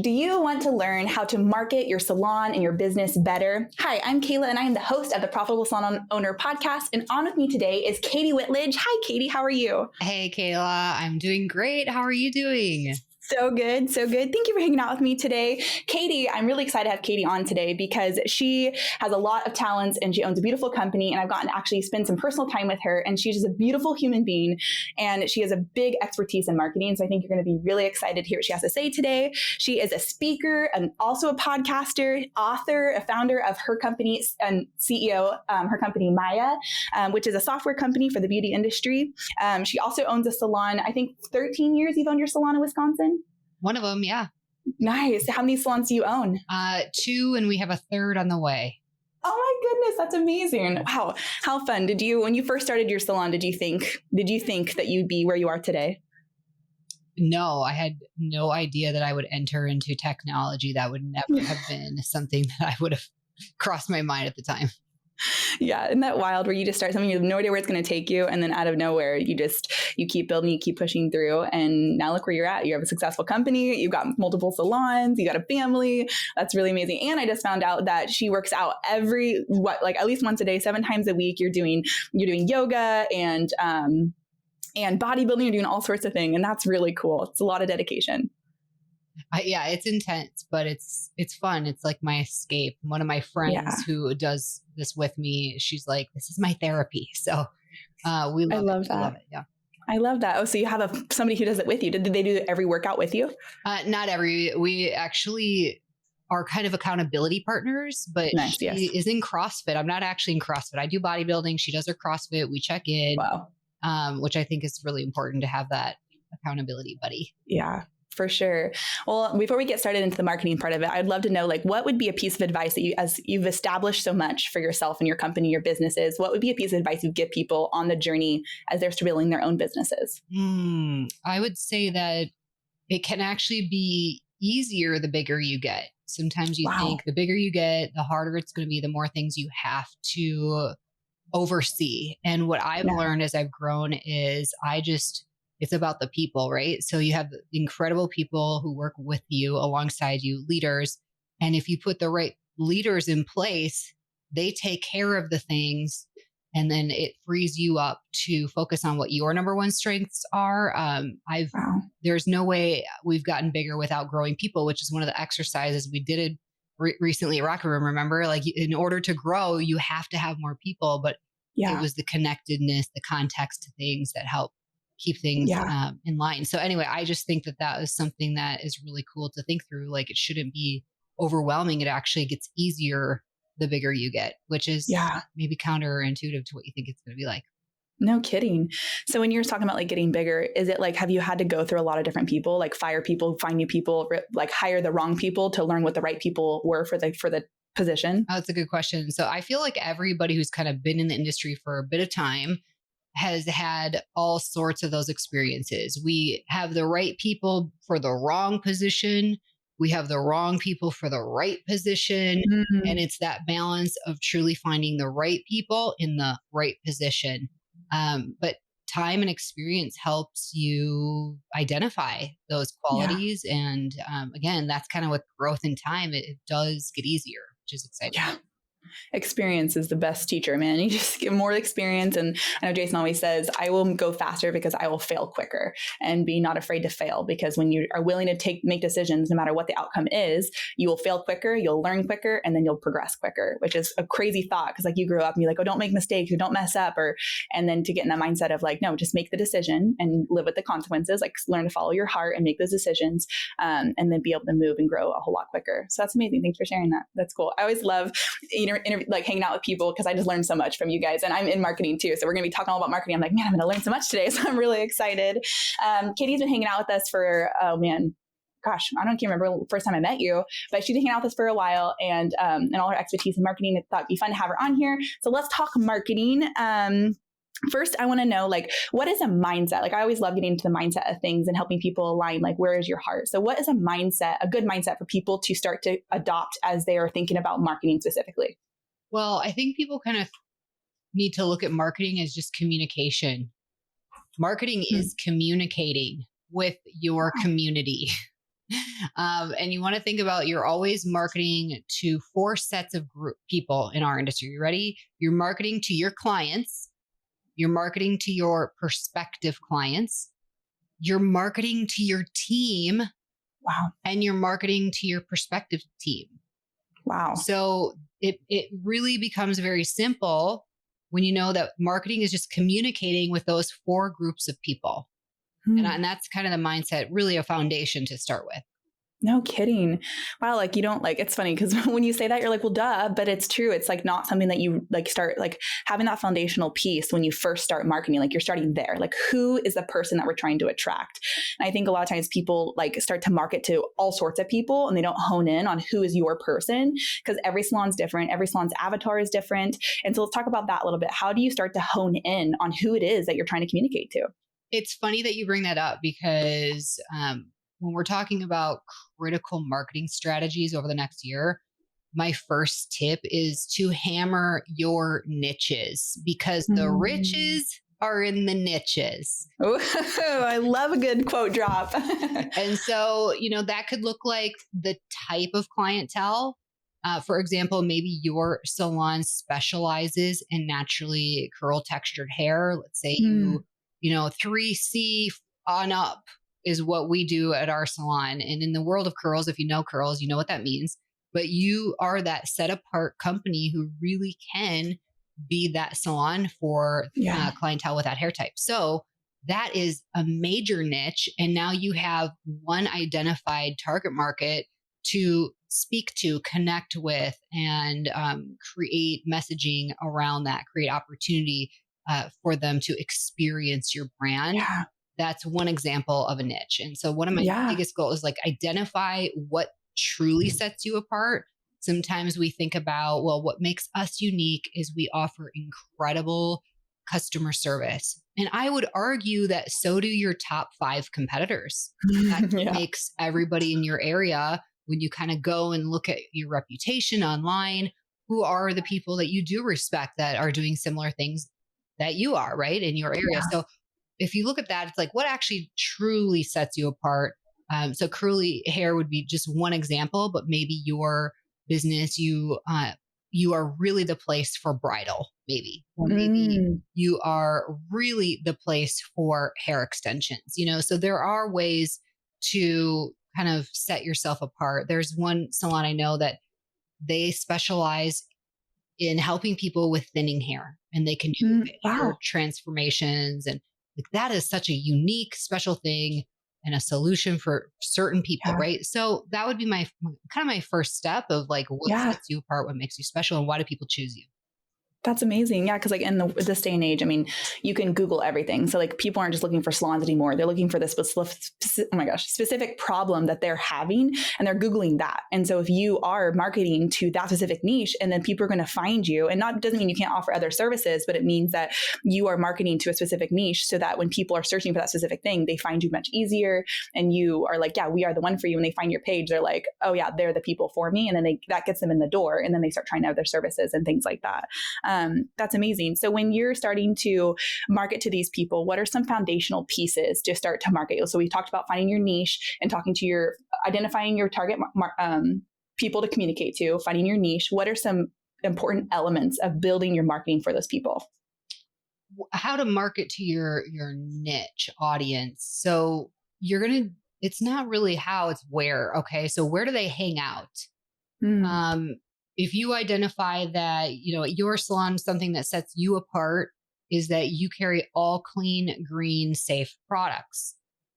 Do you want to learn how to market your salon and your business better? Hi, I'm Kayla and I am the host of the Profitable Salon Owner Podcast. And on with me today is Kati Whitledge. Hi, Kati. How are you? Hey, Kayla. I'm doing great. How are you doing? So good. So good. Thank you for hanging out with me today. Kati, I'm really excited to have Kati on today because she has a lot of talents and she owns a beautiful company. And I've gotten to actually spend some personal time with her. And she's just a beautiful human being. And she has a big expertise in marketing. So I think you're going to be really excited to hear what she has to say today. She is a speaker and also a podcaster, author, a founder of her company and CEO, her company Maya, which is a software company for the beauty industry. She also owns a salon. I think 13 years you've owned your salon in Wisconsin. One of them, yeah. Nice. How many salons do you own? 2, and we have a third on the way. Oh my goodness, that's amazing. Wow. How fun. When you first started your salon, did you think that you'd be where you are today? No, I had no idea that I would enter into technology. That would never have been something that I would have crossed my mind at the time. Yeah. Isn't that wild where you just start something, you have no idea where it's going to take you. And then out of nowhere, you keep building, you keep pushing through. And now look where you're at. You have a successful company. You've got multiple salons. You got a family. That's really amazing. And I just found out that she works out at least once a day, 7 times a week. You're doing yoga and bodybuilding. You're doing all sorts of things. And that's really cool. It's a lot of dedication. Yeah, it's intense, but it's fun. It's like my escape. One of my friends who does this with me, she's like, this is my therapy. So we love it. Love that. We love it. Yeah. I love that. Oh, so you have somebody who does it with you. Did they do every workout with you? Not every. We actually are kind of accountability partners, but nice, she is in CrossFit. I'm not actually in CrossFit. I do bodybuilding. She does her CrossFit. We check in, which I think is really important to have that accountability buddy. Yeah. For sure. Well, before we get started into the marketing part of it, I'd love to know, what would be a piece of advice that as you've established so much for yourself and your company, your businesses, what would be a piece of advice you'd give people on the journey as they're building their own businesses? I would say that it can actually be easier the bigger you get. Sometimes you think the bigger you get, the harder it's going to be, the more things you have to oversee. And what I've learned as I've grown is it's about the people, right? So you have incredible people who work with you, alongside you, leaders. And if you put the right leaders in place, they take care of the things. And then it frees you up to focus on what your number one strengths are. There's no way we've gotten bigger without growing people, which is one of the exercises we did recently at Rocket Room. Remember, in order to grow, you have to have more people, but it was the connectedness, the context to things that help keep things in line. So anyway, I just think that is something that is really cool to think through. It shouldn't be overwhelming. It actually gets easier the bigger you get, which is maybe counterintuitive to what you think it's going to be like. No kidding. So when you're talking about getting bigger, is it have you had to go through a lot of different people, fire people, find new people, hire the wrong people to learn what the right people were for the position? Oh, that's a good question. So I feel like everybody who's kind of been in the industry for a bit of time has had all sorts of those experiences. We have the right people for the wrong position. We have the wrong people for the right position. Mm-hmm. And it's that balance of truly finding the right people in the right position. But time and experience helps you identify those qualities. Yeah. And again, that's kind of with growth in time. It does get easier, which is exciting. Yeah. Experience is the best teacher, man. You just get more experience. And I know Jason always says, I will go faster because I will fail quicker, and be not afraid to fail, because when you are willing to make decisions, no matter what the outcome is, you will fail quicker, you'll learn quicker, and then you'll progress quicker, which is a crazy thought. Cause you grew up and you're oh, don't make mistakes, or don't mess up, and then to get in that mindset of no, just make the decision and live with the consequences, learn to follow your heart and make those decisions, and then be able to move and grow a whole lot quicker. So that's amazing. Thanks for sharing that. That's cool. I always love, hanging out with people because I just learned so much from you guys, and I'm in marketing too. So we're going to be talking all about marketing. I'm man, I'm going to learn so much today. So I'm really excited. Katie's been hanging out with us for, I can't remember the first time I met you, but she's been hanging out with us for a while, and all her expertise in marketing. I thought it'd be fun to have her on here. So let's talk marketing. First, I want to know, what is a mindset? I always love getting into the mindset of things and helping people align, where is your heart? So what is a good mindset for people to start to adopt as they are thinking about marketing specifically? Well, I think people kind of need to look at marketing as just communication. Marketing is communicating with your community. And you want to think about, you're always marketing to 4 sets of group people in our industry. You ready? You're marketing to your clients. You're marketing to your prospective clients. You're marketing to your team. Wow. And you're marketing to your prospective team. Wow. So it really becomes very simple when you know that marketing is just communicating with those 4 groups of people. And that's kind of the mindset, really a foundation to start with. No kidding. Wow. Like you don't like, it's funny because when you say that, you're like, well, duh, but it's true. It's like not something that you like start like having that foundational piece when you first start marketing, like you're starting there. Like who is the person that we're trying to attract? And I think a lot of times people like start to market to all sorts of people and they don't hone in on who is your person, because every salon's different. Every salon's avatar is different. And so let's talk about that a little bit. How do you start to hone in on who it is that you're trying to communicate to? It's funny that you bring that up because when we're talking about critical marketing strategies over the next year, my first tip is to hammer your niches, because the riches are in the niches. Oh, I love a good quote drop. And so, that could look like the type of clientele. For example, maybe your salon specializes in naturally curl textured hair. Let's say you 3C on up is what we do at our salon. And in the world of curls, if you know curls, you know what that means. But you are that set apart company who really can be that salon for clientele with that hair type. So that is a major niche. And now you have one identified target market to speak to, connect with, and create messaging around that, create opportunity for them to experience your brand. Yeah. That's one example of a niche. And so one of my biggest goals is like identify what truly sets you apart. Sometimes we think about, well, what makes us unique is we offer incredible customer service. And I would argue that so do your top 5 competitors. That makes everybody in your area, when you kind of go and look at your reputation online, who are the people that you do respect that are doing similar things that you are, right, in your area. Yeah. So if you look at that, it's like what actually truly sets you apart. So curly hair would be just one example, but maybe your business, you are really the place for bridal, maybe, or maybe you are really the place for hair extensions, so there are ways to kind of set yourself apart. There's one salon I know that they specialize in helping people with thinning hair, and they can do hair transformations. And like, that is such a unique, special thing and a solution for certain people. Right. So that would be my first step of like, what sets you apart, what makes you special, and why do people choose you? That's amazing. Yeah. Cause like in this day and age, I mean, you can Google everything. So like people aren't just looking for salons anymore. They're looking for the specific problem that they're having, and they're Googling that. And so if you are marketing to that specific niche, and then people are going to find you, and doesn't mean you can't offer other services, but it means that you are marketing to a specific niche so that when people are searching for that specific thing, they find you much easier. And you are like, yeah, we are the one for you. When they find your page, they're like, oh yeah, they're the people for me. And then that gets them in the door, and then they start trying out their services and things like that. That's amazing. So when you're starting to market to these people, what are some foundational pieces to start to market? So we've talked about finding your niche and identifying your target people to communicate to, finding your niche. What are some important elements of building your marketing for those people? How to market to your niche audience. So it's not really how, it's where. Okay. So where do they hang out? If you identify that, at your salon, something that sets you apart is that you carry all clean, green, safe products,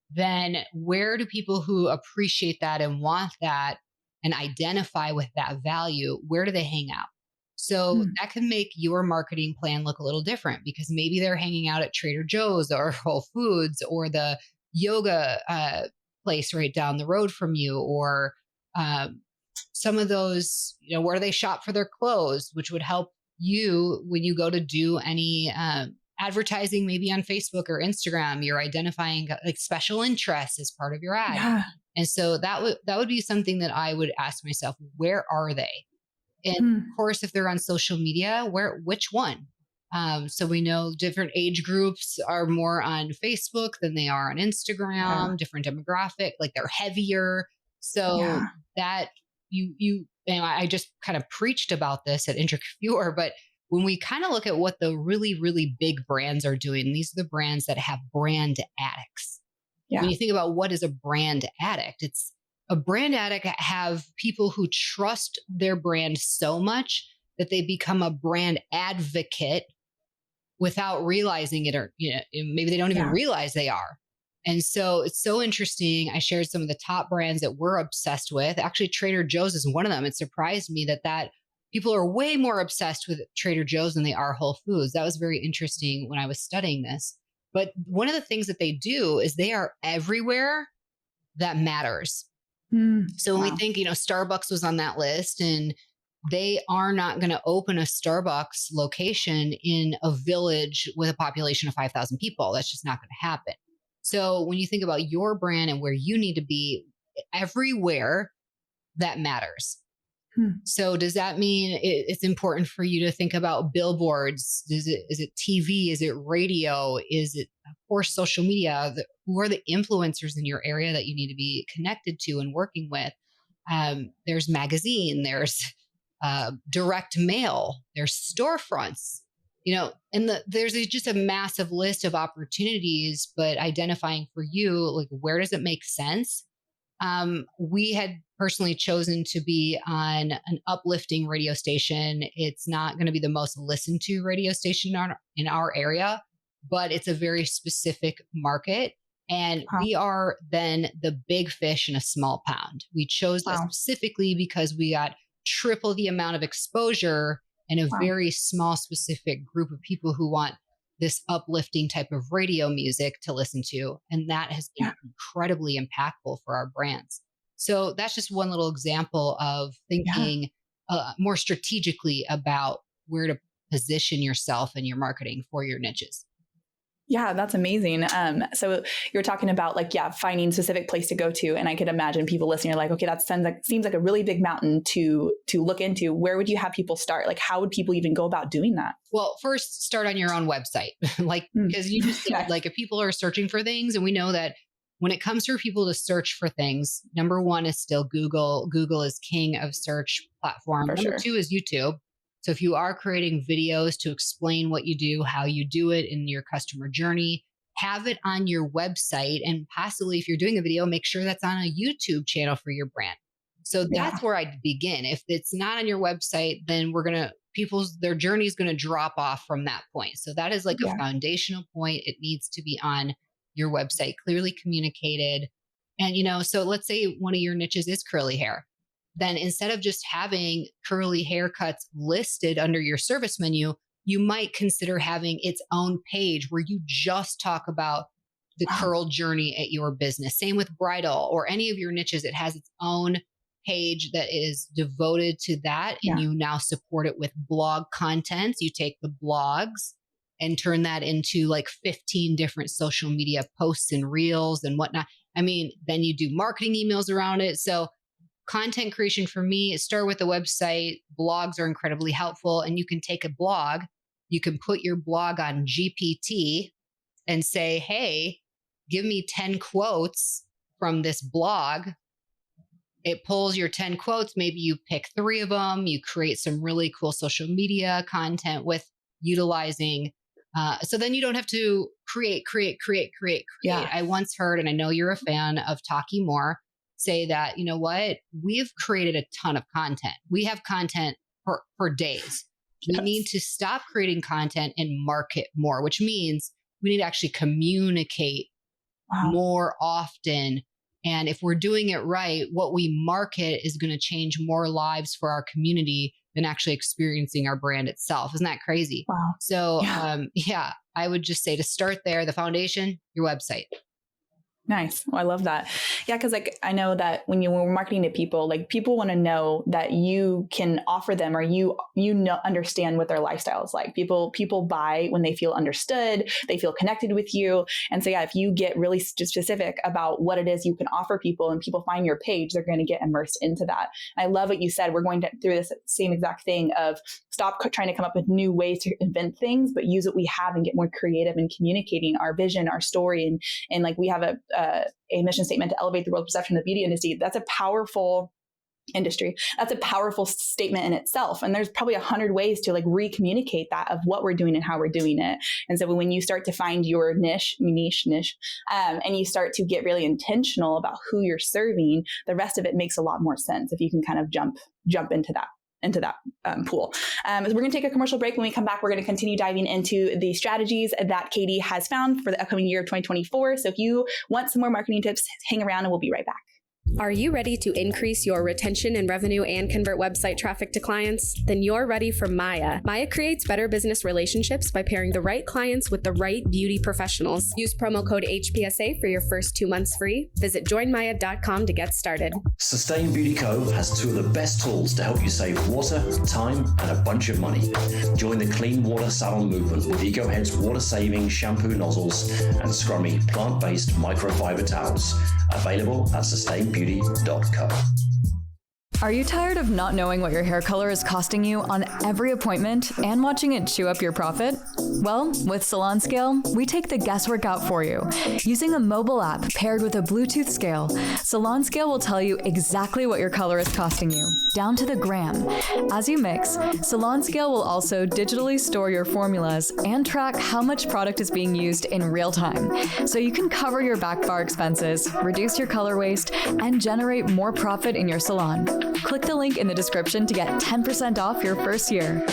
then where do people who appreciate that and want that and identify with that value, where do they hang out? So that can make your marketing plan look a little different, because maybe they're hanging out at Trader Joe's or Whole Foods or the yoga place right down the road from you, or some of those, where they shop for their clothes, which would help you when you go to do any advertising, maybe on Facebook or Instagram. You're identifying like special interests as part of your ad. Yeah. And so that would be something that I would ask myself, where are they? And of course, if they're on social media, which one? So we know different age groups are more on Facebook than they are on Instagram, different demographic, like they're heavier. So that and I just kind of preached about this at Intricure, but when we kind of look at what the really, really big brands are doing, these are the brands that have brand addicts. Yeah. When you think about what is a brand addict, it's a brand addict have people who trust their brand so much that they become a brand advocate without realizing it, or maybe they don't even realize they are. And so it's so interesting. I shared some of the top brands that we're obsessed with. Actually, Trader Joe's is one of them. It surprised me that people are way more obsessed with Trader Joe's than they are Whole Foods. That was very interesting when I was studying this. But one of the things that they do is they are everywhere that matters. So when we think, Starbucks was on that list, and they are not going to open a Starbucks location in a village with a population of 5,000 people. That's just not going to happen. So when you think about your brand and where you need to be, everywhere that matters. So does that mean it's important for you to think about billboards? Is it TV? Is it radio? Is it, of course, social media? Who are the influencers in your area that you need to be connected to and working with? There's magazine, there's direct mail, there's storefronts, and there's just a massive list of opportunities, but identifying for you, like, where does it make sense? We had personally chosen to be on an uplifting radio station. It's not going to be the most listened to radio station in our area, but it's a very specific market. And we are then the big fish in a small pond. We chose that specifically because we got triple the amount of exposure and a very small specific group of people who want this uplifting type of radio music to listen to. And that has been incredibly impactful for our brands. So that's just one little example of thinking more strategically about where to position yourself and your marketing for your niches. Yeah, that's amazing. So you're talking about finding a specific place to go to. And I could imagine people listening are like, okay, that seems like a really big mountain to look into. Where would you have people start? Like, how would people even go about doing that? Well, first start on your own website, because you just said, if people are searching for things, and we know that when it comes for people to search for things, number one is still Google. Google is king of search platform. Number two is YouTube. So if you are creating videos to explain what you do, how you do it in your customer journey, have it on your website. And possibly if you're doing a video, make sure that's on a YouTube channel for your brand. So that's where I'd begin. If it's not on your website, then their journey is going to drop off from that point. So that is like a foundational point. It needs to be on your website, clearly communicated. And, so let's say one of your niches is curly hair. Then instead of just having curly haircuts listed under your service menu, you might consider having its own page where you just talk about the curl journey at your business. Same with bridal or any of your niches. It has its own page that is devoted to that. And you now support it with blog contents. You take the blogs and turn that into 15 different social media posts and reels and whatnot. Then you do marketing emails around it. So content creation for me, start with the website. Blogs are incredibly helpful. And you can take a blog, you can put your blog on GPT and say, hey, give me 10 quotes from this blog. It pulls your 10 quotes. Maybe you pick 3 of them. You create some really cool social media content with utilizing. So then you don't have to create. Yeah. I once heard, and I know you're a fan of Talkie More, say that, we've created a ton of content. We have content for days. We need to stop creating content and market more, which means we need to actually communicate more often. And if we're doing it right, what we market is going to change more lives for our community than actually experiencing our brand itself. Isn't that crazy? Wow. So, I would just say to start there, the foundation, your website. Nice. Well, I love that. Yeah. Cause I know that when we're marketing to people, people want to know that you can offer them, or you understand what their lifestyle is like. People buy when they feel understood, they feel connected with you. And so, if you get really specific about what it is you can offer people and people find your page, they're going to get immersed into that. And I love what you said. We're going through this same exact thing of stop trying to come up with new ways to invent things, but use what we have and get more creative in communicating our vision, our story. And we have a a mission statement to elevate the world perception of the beauty industry. That's a powerful industry. That's a powerful statement in itself. And there's probably 100 ways to like re-communicate that of what we're doing and how we're doing it. And so when you start to find your niche, and you start to get really intentional about who you're serving, the rest of it makes a lot more sense if you can kind of jump into that pool. We're going to take a commercial break. When we come back, we're going to continue diving into the strategies that Katie has found for the upcoming year of 2024. So if you want some more marketing tips, hang around and we'll be right back. Are you ready to increase your retention and revenue and convert website traffic to clients? Then you're ready for Maya. Maya creates better business relationships by pairing the right clients with the right beauty professionals. Use promo code HPSA for your first 2 months free. Visit joinmaya.com to get started. Sustain Beauty Co. has two of the best tools to help you save water, time, and a bunch of money. Join the clean water salon movement with EcoHead's water-saving shampoo nozzles and scrummy plant-based microfiber towels. Available at sustainbeauty.co. Are you tired of not knowing what your hair color is costing you on every appointment and watching it chew up your profit? Well, with Salon Scale, we take the guesswork out for you. Using a mobile app paired with a Bluetooth scale, Salon Scale will tell you exactly what your color is costing you, down to the gram. As you mix, Salon Scale will also digitally store your formulas and track how much product is being used in real time, so you can cover your back bar expenses, reduce your color waste, and generate more profit in your salon. Click the link in the description to get 10% off your first year.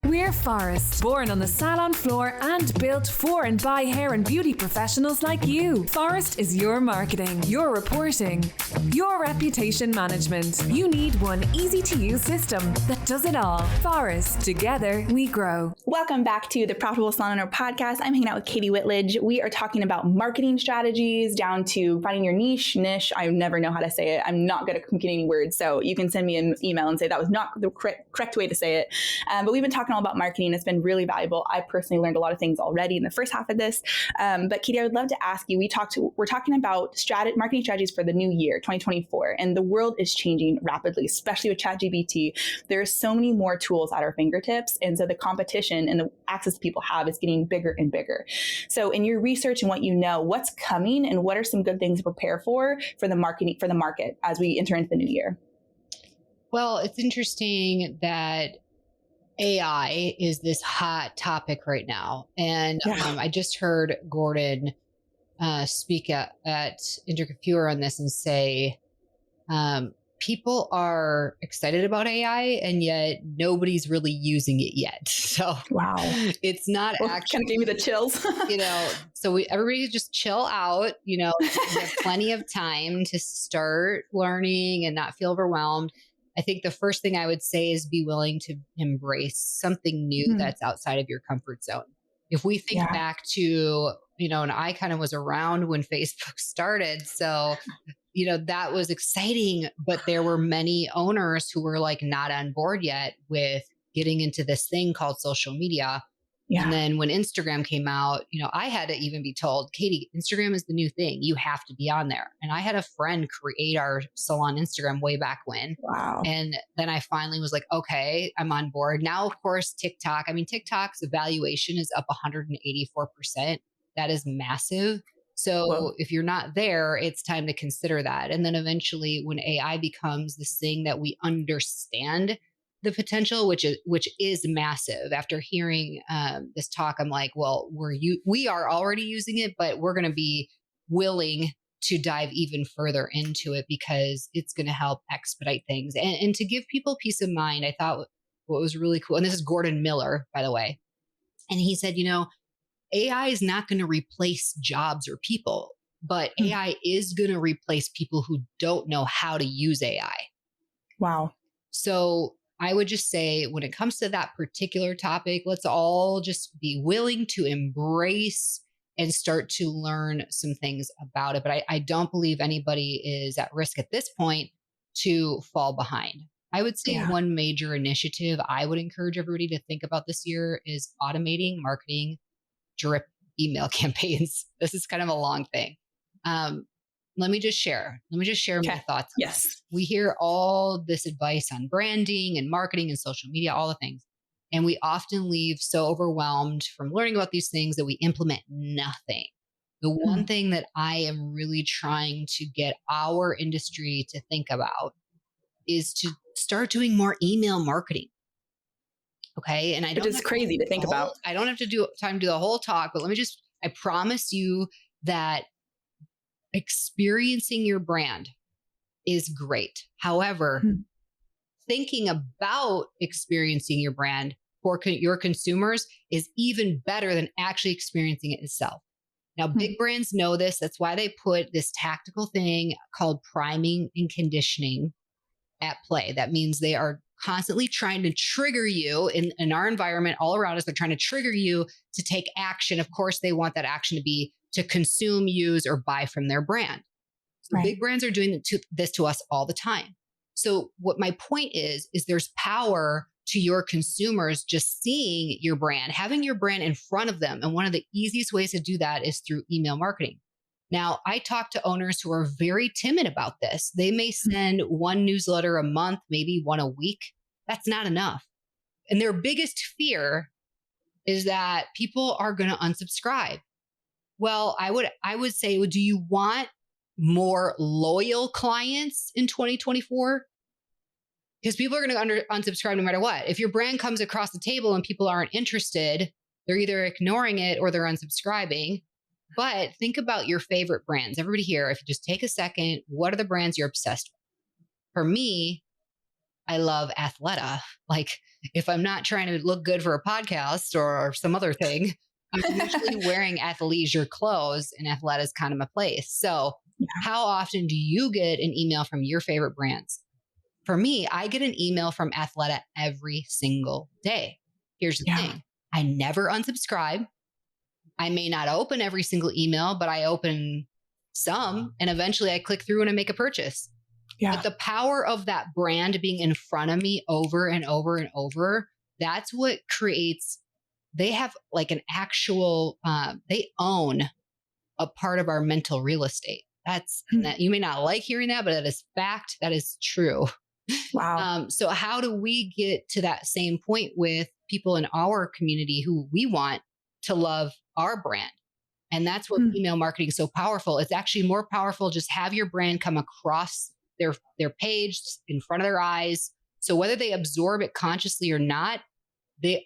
We're Forest, born on the salon floor and built for and by hair and beauty professionals like you. Forest is your marketing, your reporting, your reputation management. You need one easy-to-use system that does it all. Forest, together we grow. Welcome back to the Profitable Salon Owner Podcast. I'm hanging out with Kati Whitledge. We are talking about marketing strategies down to finding your niche. I never know how to say it. I'm not good at communicating words, so you can send me an email and say that was not the correct way to say it. But we've been talking all about marketing. It's been really valuable. I personally learned a lot of things already in the first half of this. But Katie, I would love to ask you, we're talking about marketing strategies for the new year, 2024, and the world is changing rapidly, especially with ChatGPT. There are so many more tools at our fingertips. And so the competition and the access people have is getting bigger and bigger. So in your research and what you know, what's coming and what are some good things to prepare for the market as we enter into the new year? Well, it's interesting that AI is this hot topic right now. And I just heard Gordon speak at Intercomputer on this and say, people are excited about AI and yet nobody's really using it yet. So wow, it's not actually kind of gave me the chills, so everybody just chill out, we have plenty of time to start learning and not feel overwhelmed. I think the first thing I would say is be willing to embrace something new that's outside of your comfort zone. If we think back to, and I kind of was around when Facebook started. So, that was exciting, but there were many owners who were like not on board yet with getting into this thing called social media. Yeah. And then when Instagram came out, I had to even be told, Katie, Instagram is the new thing. You have to be on there. And I had a friend create our salon Instagram way back when. Wow. And then I finally was like, okay, I'm on board. Now, of course, TikTok. TikTok's evaluation is up 184%. That is massive. So if you're not there, it's time to consider that. And then eventually when AI becomes this thing that we understand the potential, which is massive. After hearing this talk, I'm like, well, we are already using it, but we're going to be willing to dive even further into it because it's going to help expedite things. And to give people peace of mind, I thought what was really cool, and this is Gordon Miller, by the way, and he said, AI is not going to replace jobs or people, but AI is going to replace people who don't know how to use AI. Wow. So I would just say when it comes to that particular topic, let's all just be willing to embrace and start to learn some things about it. But I don't believe anybody is at risk at this point to fall behind. I would say one major initiative I would encourage everybody to think about this year is automating marketing drip email campaigns. This is kind of a long thing. Let me just share my thoughts. Yes. We hear all this advice on branding and marketing and social media, all the things. And we often leave so overwhelmed from learning about these things that we implement nothing. The one thing that I am really trying to get our industry to think about is to start doing more email marketing. Okay. And which is crazy to think about. I don't have to do time to do the whole talk, but I promise you that experiencing your brand is great. However, thinking about experiencing your brand for your consumers is even better than actually experiencing it itself. Now, big brands know this. That's why they put this tactical thing called priming and conditioning at play. That means they are constantly trying to trigger you in our environment all around us. They're trying to trigger you to take action. Of course, they want that action to be to consume, use, or buy from their brand. So big brands are doing this to us all the time. So what my point is there's power to your consumers just seeing your brand, having your brand in front of them. And one of the easiest ways to do that is through email marketing. Now, I talk to owners who are very timid about this. They may send one newsletter a month, maybe one a week. That's not enough. And their biggest fear is that people are going to unsubscribe. Well, I would say, do you want more loyal clients in 2024? Because people are going to unsubscribe no matter what. If your brand comes across the table and people aren't interested, they're either ignoring it or they're unsubscribing. But think about your favorite brands. Everybody here, if you just take a second, what are the brands you're obsessed with? For me, I love Athleta. Like, if I'm not trying to look good for a podcast or some other thing, I'm usually wearing athleisure clothes, and Athleta is kind of my place. So how often do you get an email from your favorite brands? For me, I get an email from Athleta every single day. Here's the thing. I never unsubscribe. I may not open every single email, but I open some, and eventually I click through and I make a purchase. But the power of that brand being in front of me over and over and over, that's what creates, they have like an actual, they own a part of our mental real estate. That you may not like hearing that, but that is fact. That is true. Wow. So how do we get to that same point with people in our community who we want to love our brand? And that's what email marketing is so powerful. It's actually more powerful. Just have your brand come across their page in front of their eyes. So whether they absorb it consciously or not, it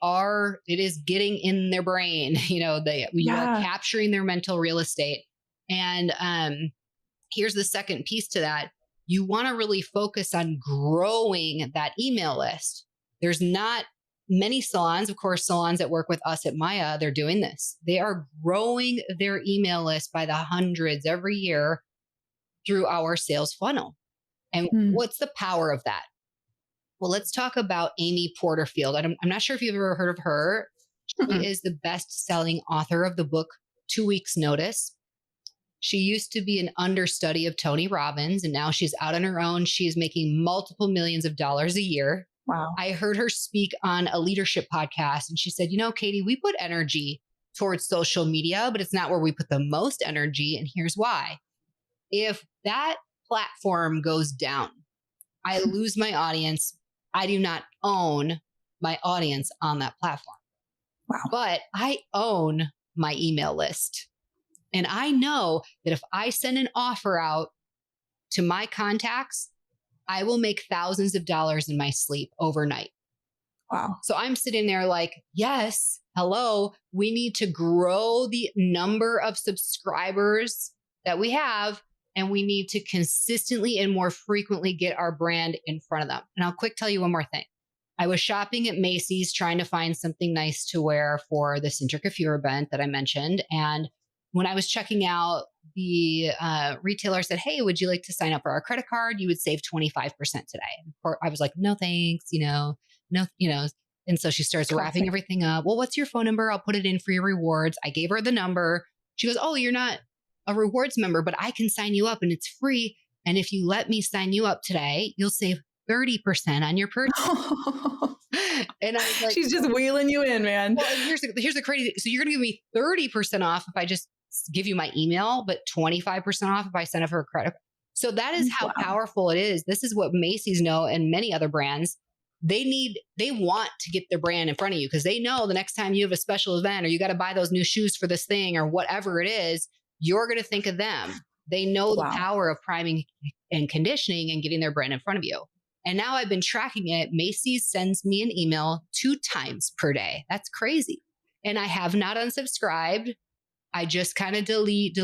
is getting in their brain. You know, you are capturing their mental real estate. And here's the second piece to that. You want to really focus on growing that email list. There's not many salons, of course, salons that work with us at Maya, they're doing this. They are growing their email list by the hundreds every year through our sales funnel. And what's the power of that? Well, let's talk about Amy Porterfield. I'm not sure if you've ever heard of her. She is the best-selling author of the book 2 Weeks Notice. She used to be an understudy of Tony Robbins, and now she's out on her own. She is making multiple millions of dollars a year. Wow. I heard her speak on a leadership podcast, and she said, Katie, we put energy towards social media, but it's not where we put the most energy. And here's why. If that platform goes down, I lose my audience. I do not own my audience on that platform. Wow. But I own my email list. And I know that if I send an offer out to my contacts, I will make thousands of dollars in my sleep overnight. Wow. So I'm sitting there like, yes, hello, we need to grow the number of subscribers that we have, and we need to consistently and more frequently get our brand in front of them. And I'll quick tell you one more thing. I was shopping at Macy's trying to find something nice to wear for the Cintra Coiffure event that I mentioned. And when I was checking out, the retailer said, hey, would you like to sign up for our credit card? You would save 25% today. I was like, no, thanks, no. And so she starts wrapping everything up. Well, what's your phone number? I'll put it in for your rewards. I gave her the number. She goes, oh, you're not a rewards member, but I can sign you up and it's free. And if you let me sign you up today, you'll save 30% on your purchase. And I was like, she's just wheeling you in, man. Well, here's the crazy. So you're going to give me 30% off if I just give you my email, but 25% off if I send up her credit. So that is how powerful it is. This is what Macy's know, and many other brands. they want to get their brand in front of you because they know the next time you have a special event or you got to buy those new shoes for this thing or whatever it is, you're going to think of them. They know the power of priming and conditioning and getting their brand in front of you. And now I've been tracking it. Macy's sends me an email 2 times per day. That's crazy. And I have not unsubscribed. I just kind of delete.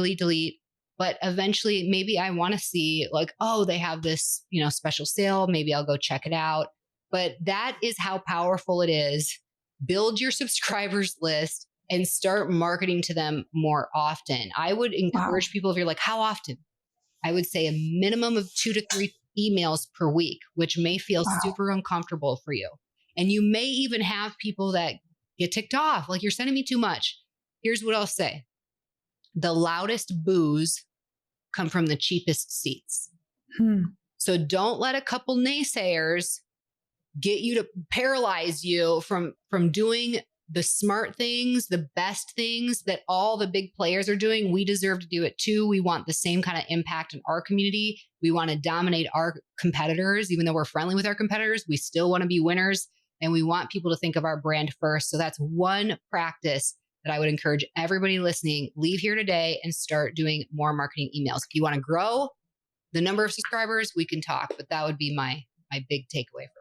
But eventually maybe I want to see like, oh, they have this, special sale. Maybe I'll go check it out. But that is how powerful it is. Build your subscribers list and start marketing to them more often. I would encourage people, if you're like, how often? I would say a minimum of 2 to 3 emails per week, which may feel super uncomfortable for you. And you may even have people that get ticked off, like, you're sending me too much. Here's what I'll say. The loudest boos come from the cheapest seats. So don't let a couple naysayers get you to paralyze you from doing the smart things, the best things that all the big players are doing. We deserve to do it too. We want the same kind of impact in our community. We want to dominate our competitors. Even though we're friendly with our competitors, we still want to be winners. And we want people to think of our brand first. So that's one practice that I would encourage everybody listening, leave here today and start doing more marketing emails. If you want to grow the number of subscribers, we can talk, but that would be my big takeaway for everybody.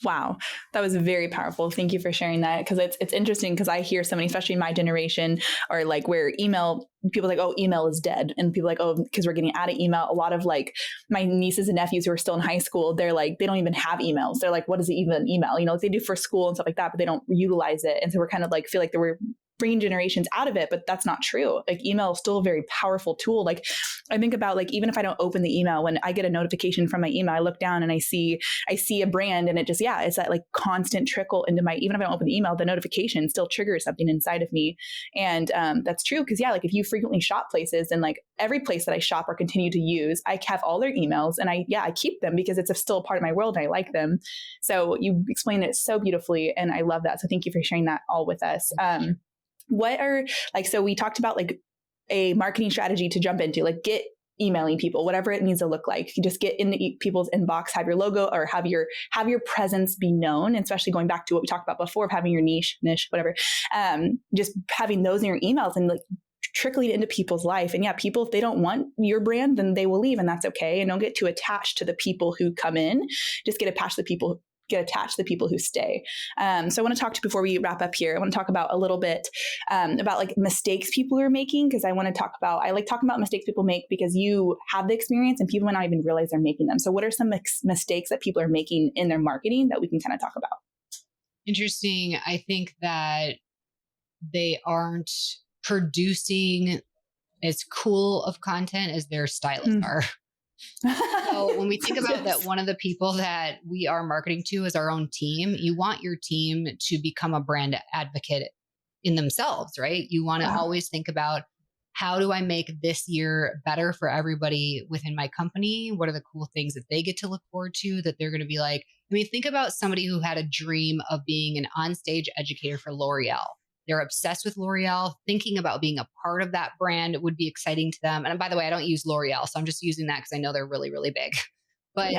Wow. That was very powerful. Thank you for sharing that. Cause it's interesting because I hear so many, especially in my generation, or like where people are like, oh, email is dead. And people are like, oh, because we're getting out of email. A lot of like my nieces and nephews who are still in high school, they're like, they don't even have emails. They're like, what is even an email? They do for school and stuff like that, but they don't utilize it. And so we're kind of like, feel like we're bringing generations out of it, but that's not true. Like email is still a very powerful tool. Like I think about like, even if I don't open the email, when I get a notification from my email, I look down and I see a brand and it just, it's that like constant trickle into even if I don't open the email, the notification still triggers something inside of me. And that's true. Cause like if you frequently shop places and like every place that I shop or continue to use, I have all their emails and I keep them because it's still a part of my world and I like them. So you explained it so beautifully and I love that. So thank you for sharing that all with us. What are so we talked about like a marketing strategy to jump into, like get emailing people, whatever it needs to look like. You just get in people's inbox, have your logo or have your presence be known, and especially going back to what we talked about before of having your niche, whatever, just having those in your emails and like trickling into people's life. And people, if they don't want your brand, then they will leave and that's okay. And don't get too attached to the people who come in, just get attached to the people who stay. So I want to talk to, before we wrap up here, I want to talk about a little bit about like mistakes people are making. Cause I like talking about mistakes people make because you have the experience and people might not even realize they're making them. So what are some mistakes that people are making in their marketing that we can kind of talk about? Interesting. I think that they aren't producing as cool of content as their stylists are. So when we think about that, one of the people that we are marketing to is our own team. You want your team to become a brand advocate in themselves, right? You want to always think about, how do I make this year better for everybody within my company? What are the cool things that they get to look forward to that they're going to be like? I mean, think about somebody who had a dream of being an onstage educator for L'Oreal. They're obsessed with L'Oreal. Thinking about being a part of that brand would be exciting to them. And by the way, I don't use L'Oreal, so I'm just using that because I know they're really, really big. But,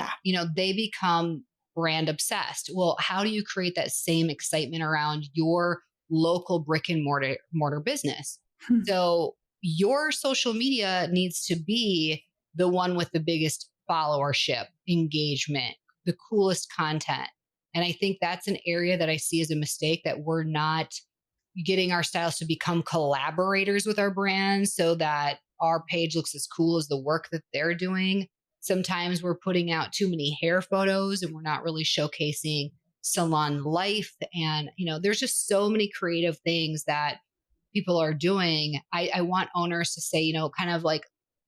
they become brand obsessed. Well, how do you create that same excitement around your local brick and mortar business? So your social media needs to be the one with the biggest followership, engagement, the coolest content. And I think that's an area that I see as a mistake, that we're not getting our stylists to become collaborators with our brands so that our page looks as cool as the work that they're doing. Sometimes we're putting out too many hair photos and we're not really showcasing salon life. And, there's just so many creative things that people are doing. I want owners to say, kind of like,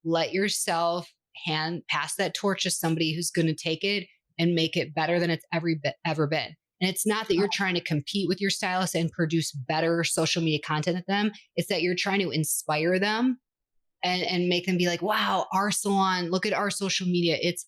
let yourself pass that torch to somebody who's going to take it and make it better than it's ever been. And it's not that you're trying to compete with your stylist and produce better social media content at them. It's that you're trying to inspire them and make them be like, wow, our salon, look at our social media. It's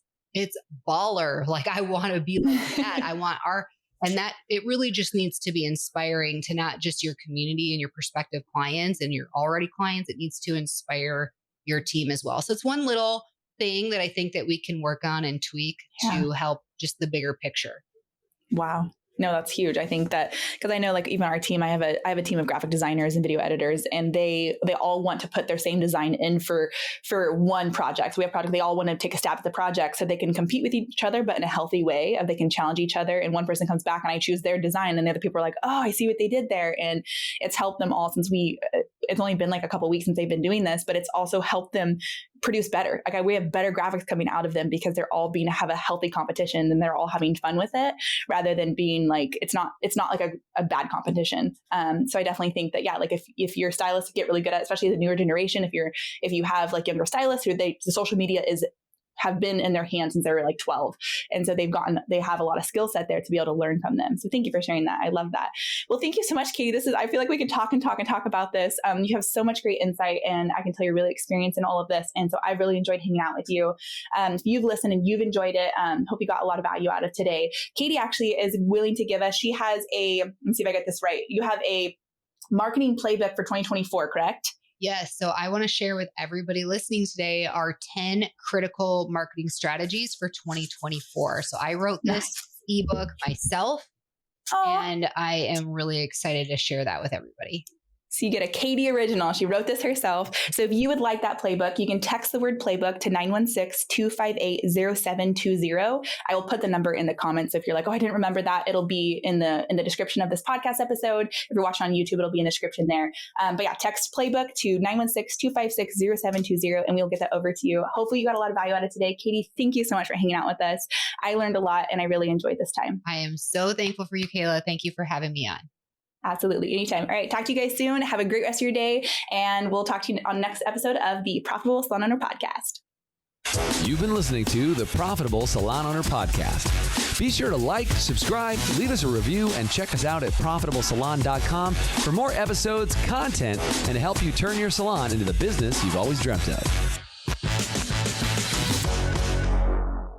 baller. Like, I want to be like that. And that it really just needs to be inspiring to not just your community and your prospective clients and your already clients. It needs to inspire your team as well. So it's one little thing that I think that we can work on and tweak to help just the bigger picture. Wow. No, that's huge. I think that because I know like even our team, I have a team of graphic designers and video editors, and they all want to put their same design in for one project. So we have project. They all want to take a stab at the project so they can compete with each other, but in a healthy way. They can challenge each other. And one person comes back and I choose their design, and the other people are like, oh, I see what they did there. And it's helped them all since it's only been like a couple of weeks since they've been doing this, but it's also helped them produce better. Like we have better graphics coming out of them because they're all have a healthy competition and they're all having fun with it rather than being like, it's not like a bad competition. So I definitely think that, yeah, like if your stylists get really good at, especially the newer generation, if you have like younger stylists who the social media have been in their hands since they were like 12. And so they have a lot of skill set there to be able to learn from them. So thank you for sharing that. I love that. Well, thank you so much, Katie. I feel like we could talk about this. You have so much great insight, and I can tell you're really experienced in all of this. And so I've really enjoyed hanging out with you. If you've listened and you've enjoyed it, hope you got a lot of value out of today. Katie actually is willing to give us, she has let me see if I get this right. You have a marketing playbook for 2024, correct? Yes. So I want to share with everybody listening today our 10 critical marketing strategies for 2024. So I wrote this ebook myself, and I am really excited to share that with everybody. So you get a Katie original. She wrote this herself. So if you would like that playbook, you can text the word playbook to 916-258-0720. I will put the number in the comments. So if you're like, oh, I didn't remember that, it'll be in the description of this podcast episode. If you're watching on YouTube, it'll be in the description there. But yeah, text playbook to 916-256-0720, and we'll get that over to you. Hopefully you got a lot of value out of today. Katie, thank you so much for hanging out with us. I learned a lot and I really enjoyed this time. I am so thankful for you, Kayla. Thank you for having me on. Absolutely. Anytime. All right. Talk to you guys soon. Have a great rest of your day. And we'll talk to you on the next episode of the Profitable Salon Owner Podcast. You've been listening to the Profitable Salon Owner Podcast. Be sure to like, subscribe, leave us a review, and check us out at profitablesalon.com for more episodes, content, and to help you turn your salon into the business you've always dreamt of.